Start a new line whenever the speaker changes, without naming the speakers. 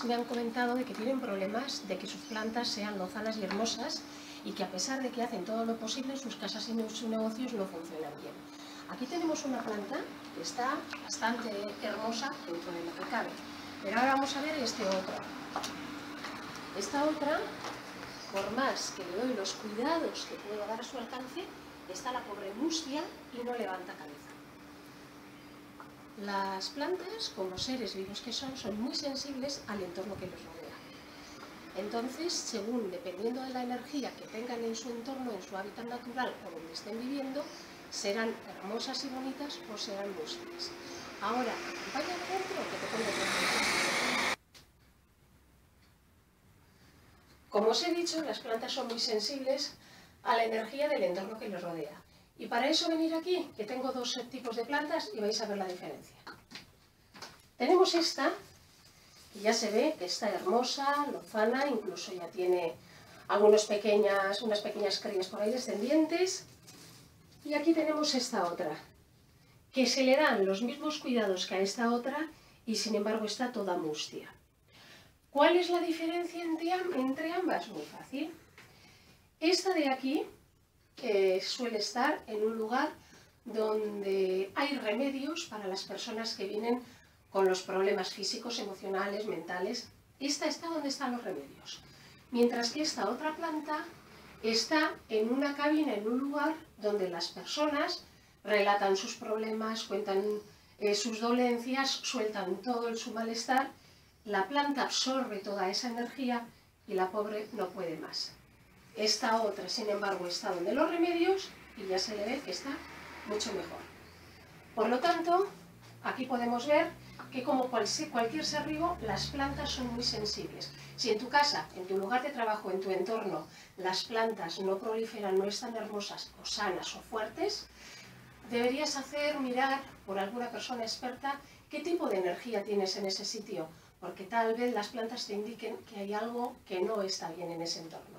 personas me han comentado de que tienen problemas de que sus plantas sean lozanas y hermosas y que a pesar de que hacen todo lo posible, sus casas y sus negocios no funcionan bien. Aquí tenemos una planta que está bastante hermosa dentro de lo que cabe, pero ahora vamos a ver este otro. Esta otra, por más que le doy los cuidados que puedo dar a su alcance, está la pobre mustia y no levanta cabeza. Las plantas, como seres vivos que son muy sensibles al entorno que los rodea. Entonces, dependiendo de la energía que tengan en su entorno, en su hábitat natural o donde estén viviendo, serán hermosas y bonitas o serán mustias. Ahora, acompáñame dentro que te pongo otro. Como os he dicho, las plantas son muy sensibles a la energía del entorno que les rodea. Y para eso venir aquí, que tengo dos tipos de plantas y vais a ver la diferencia. Tenemos esta, que ya se ve que está hermosa, lozana, incluso ya tiene unas pequeñas crías por ahí descendientes. Y aquí tenemos esta otra, que se le dan los mismos cuidados que a esta otra y sin embargo está toda mustia. ¿Cuál es la diferencia entre ambas? Muy fácil. Esta de aquí suele estar en un lugar donde hay remedios para las personas que vienen con los problemas físicos, emocionales, mentales. Esta está donde están los remedios. Mientras que esta otra planta está en una cabina, en un lugar donde las personas relatan sus problemas, cuentan sus dolencias, sueltan todo su malestar. La planta absorbe toda esa energía y la pobre no puede más. Esta otra, sin embargo, está donde los remedios y ya se le ve que está mucho mejor. Por lo tanto, aquí podemos ver que como cualquier ser vivo, las plantas son muy sensibles. Si en tu casa, en tu lugar de trabajo, en tu entorno, las plantas no proliferan, no están hermosas o sanas o fuertes, deberías mirar por alguna persona experta qué tipo de energía tienes en ese sitio, porque tal vez las plantas te indiquen que hay algo que no está bien en ese entorno.